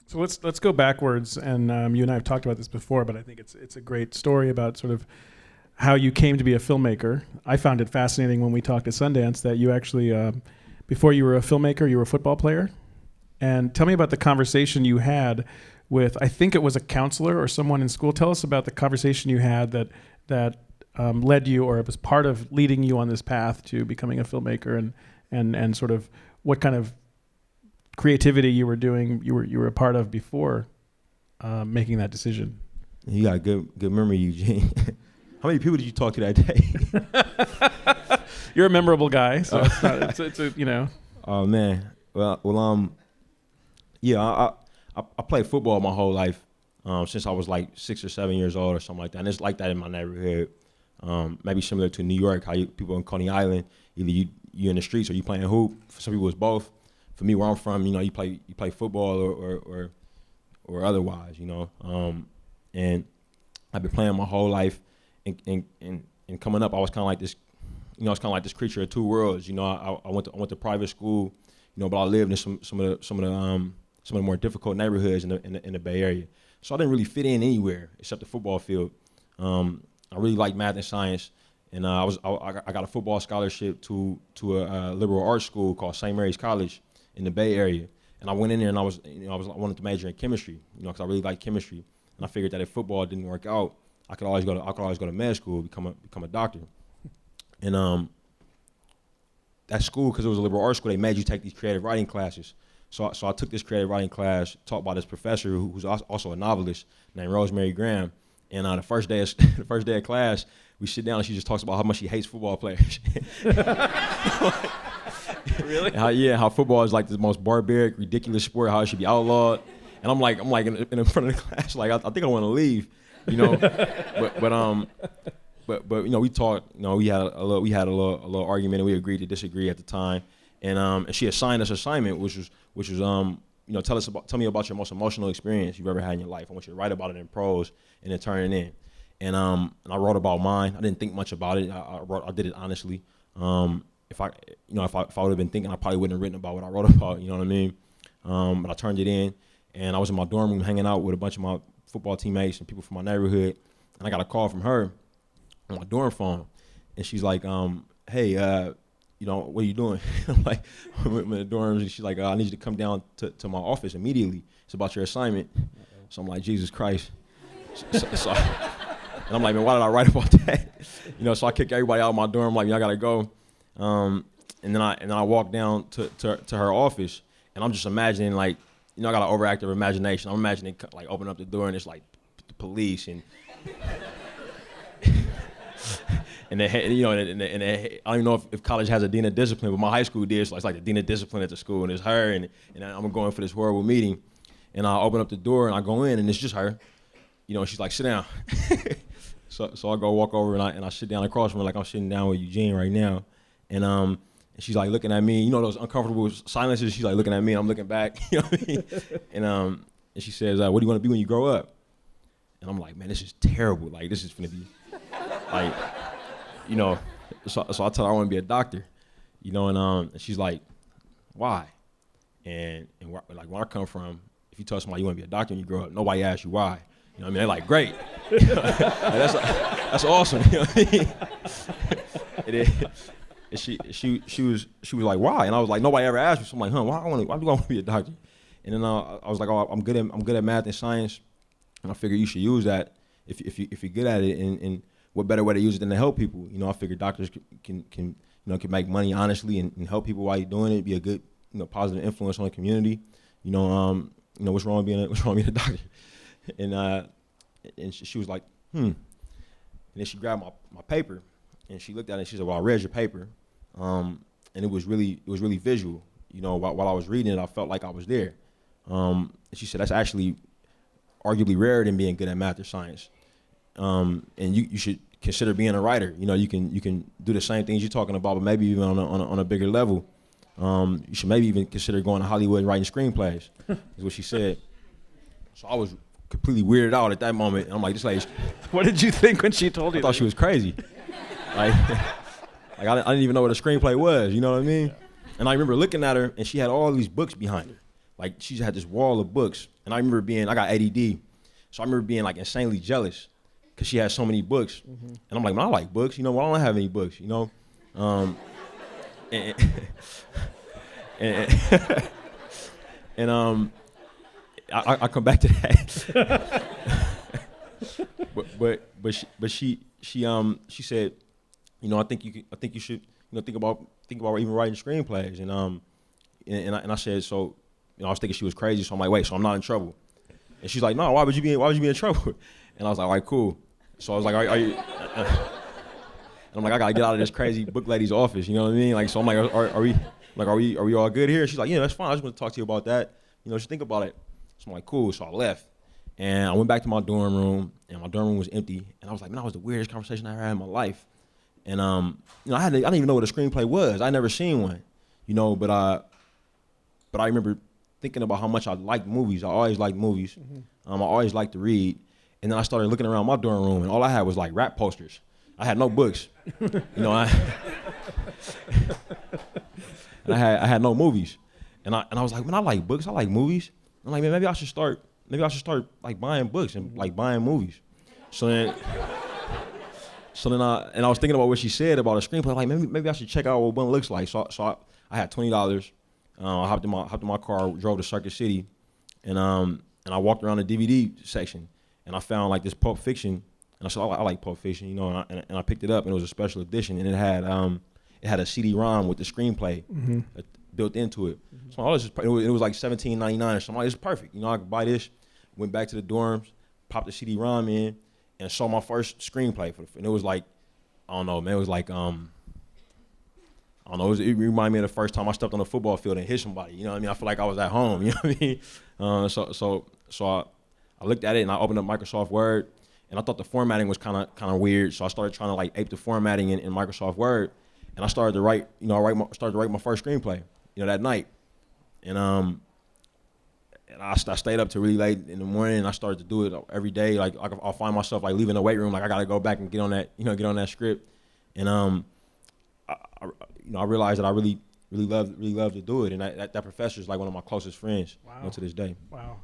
So let's go backwards, and you and I have talked about this before, but I think it's a great story about sort of how you came to be a filmmaker. I found it fascinating when we talked at Sundance that you actually, before you were a filmmaker, you were a football player. And tell me about the conversation you had with, I think it was a counselor or someone in school. Tell us about the conversation you had that led you, or it was part of leading you on this path to becoming a filmmaker, and sort of what kind of creativity you were doing, you were a part of before making that decision. You got a good memory, Eugene. How many people did you talk to that day? You're a memorable guy, so it's a, you know. Oh man, yeah, I played football my whole life since I was like 6 or 7 years old or something like that. And it's like that in my neighborhood. Maybe similar to New York, how people in Coney Island, either you in the streets or you playing hoop. For some people, it's both. For me, where I'm from, you play football or otherwise, and I've been playing my whole life, and coming up, I was kind of like this, it's kind of like this creature of two worlds. I went to private school, but I lived in some of the more difficult neighborhoods in the Bay Area, so I didn't really fit in anywhere except the football field. I really liked math and science, and I got a football scholarship to a liberal arts school called St. Mary's College in the Bay Area, and I went in there and I wanted to major in chemistry, because I really like chemistry, and I figured that if football didn't work out, I could always go to med school, become a doctor, and that school, because it was a liberal arts school, they made you take these creative writing classes. So I took this creative writing class taught by this professor who's also a novelist named Rosemary Graham, and the first day of class, we sit down and she just talks about how much she hates football players. Really? How football is like the most barbaric, ridiculous sport, how it should be outlawed. And I'm like in front of the class, like I think I want to leave, but we talked, we had a little argument, and we agreed to disagree at the time. And she assigned us an assignment, which was tell me about your most emotional experience you've ever had in your life. I want you to write about it in prose and then turn it in. And I wrote about mine. I didn't think much about it. I did it honestly. If I would have been thinking, I probably wouldn't have written about what I wrote about. You know what I mean? But I turned it in, and I was in my dorm room hanging out with a bunch of my football teammates and people from my neighborhood, and I got a call from her on my dorm phone, and she's like, "Hey, what are you doing?" I'm like, "I'm in the dorms," and she's like, "I need you to come down to my office immediately. It's about your assignment." So I'm like, Jesus Christ. And I'm like, man, why did I write about that? So I kick everybody out of my dorm, like, I gotta go. And then I walk down to her office, and I'm just imagining, like, I got an overactive imagination. I'm imagining, like, open up the door and it's like the police and and I don't even know if college has a dean of discipline, but my high school did. So it's like the dean of discipline at the school, and it's her, and I'm going for this horrible meeting, and I open up the door and I go in, and it's just her, and she's like, sit down. So I go walk over and I sit down across from her, like I'm sitting down with Eugene right now, and she's like looking at me, those uncomfortable silences. She's like looking at me, and I'm looking back, what I mean? And she says, what do you want to be when you grow up? And I'm like, man, this is terrible. Like, this is gonna be like, so I tell her I want to be a doctor, and she's like, why? And like, where I come from, if you tell somebody you want to be a doctor when you grow up, nobody asks you why. What I mean? They're like, great. Like, that's awesome. What I mean? And she was like, why? And I was like, nobody ever asked me. So I'm like, why do I want to be a doctor? And then I was like, oh, I'm good at math and science, and I figured you should use that if you're good at it. And what better way to use it than to help people? I figured doctors can make money honestly and help people while you're doing it. Be a good positive influence on the community. What's wrong with being a doctor? And she was like, And then she grabbed my paper, and she looked at it, and she said, well, I read your paper, and it was really visual. While I was reading it, I felt like I was there. And she said, that's actually arguably rarer than being good at math or science. And you should consider being a writer. You can do the same things you're talking about, but maybe even on a bigger level. You should maybe even consider going to Hollywood and writing screenplays, is what she said. So I was completely weirded out at that moment. And I'm like, this lady. What did you think when she told you? I thought she was crazy. Like I didn't even know what a screenplay was. You know what I mean? And I remember looking at her, and she had all these books behind her. like she had this wall of books, and I got ADD, so I remember being like insanely jealous because she had so many books, and I'm like, man, I like books, you know, why don't I have any books, you know, and, and, and I come back to that, but she said, you know, I think you should, you know, think about even writing screenplays, and I said, so, you know, I was thinking she was crazy, so I'm like, wait, so I'm not in trouble, and she's like, no, why would you be in trouble? And I was like, all right, cool. So I was like, are you? And I'm like, I gotta get out of this crazy book lady's office, you know what I mean? Like, so I'm like, are we all good here? She's like, yeah, that's fine. I just want to talk to you about that. You know, just think about it. So I'm like, cool. So I left, and I went back to my dorm room, and my dorm room was empty. And I was like, man, that was the weirdest conversation I ever had in my life. And you know, I didn't even know what a screenplay was. I never seen one, you know. But I remember thinking about how much I liked movies. I always liked movies. I always liked to read. And then I started looking around my dorm room, and all I had was like rap posters. I had no books, you know. I had no movies, and I was like, man, I like books. I like movies. I'm like, man, maybe I should start like buying books and like buying movies. So then I was thinking about what she said about a screenplay. Like, maybe I should check out what one looks like. So I had $20. I hopped in my car, drove to Circuit City, and I walked around the DVD section, and I found like this Pulp Fiction, and I said, I like Pulp Fiction, you know, and I picked it up, and it was a special edition, and it had a CD-ROM with the screenplay built into it. So it was like $17.99 or something. Like, it's perfect, you know. I could buy this. Went back to the dorms, popped the CD-ROM in, and saw my first screenplay and it was like, I don't know, man. It was like I don't know. It reminded me of the first time I stepped on the football field and hit somebody. You know what I mean? I feel like I was at home. You know what I mean? So I looked at it and I opened up Microsoft Word, and I thought the formatting was kind of weird. So I started trying to like ape the formatting in Microsoft Word, and I started to write. You know, started to write my first screenplay. You know, that night, and I stayed up till really late in the morning, and I started to do it every day. Like I'll find myself like leaving the weight room, like I gotta go back and get on that script, and I realized that I really love to do it, and that professor is like one of my closest friends, Wow. you know, to this day. Wow.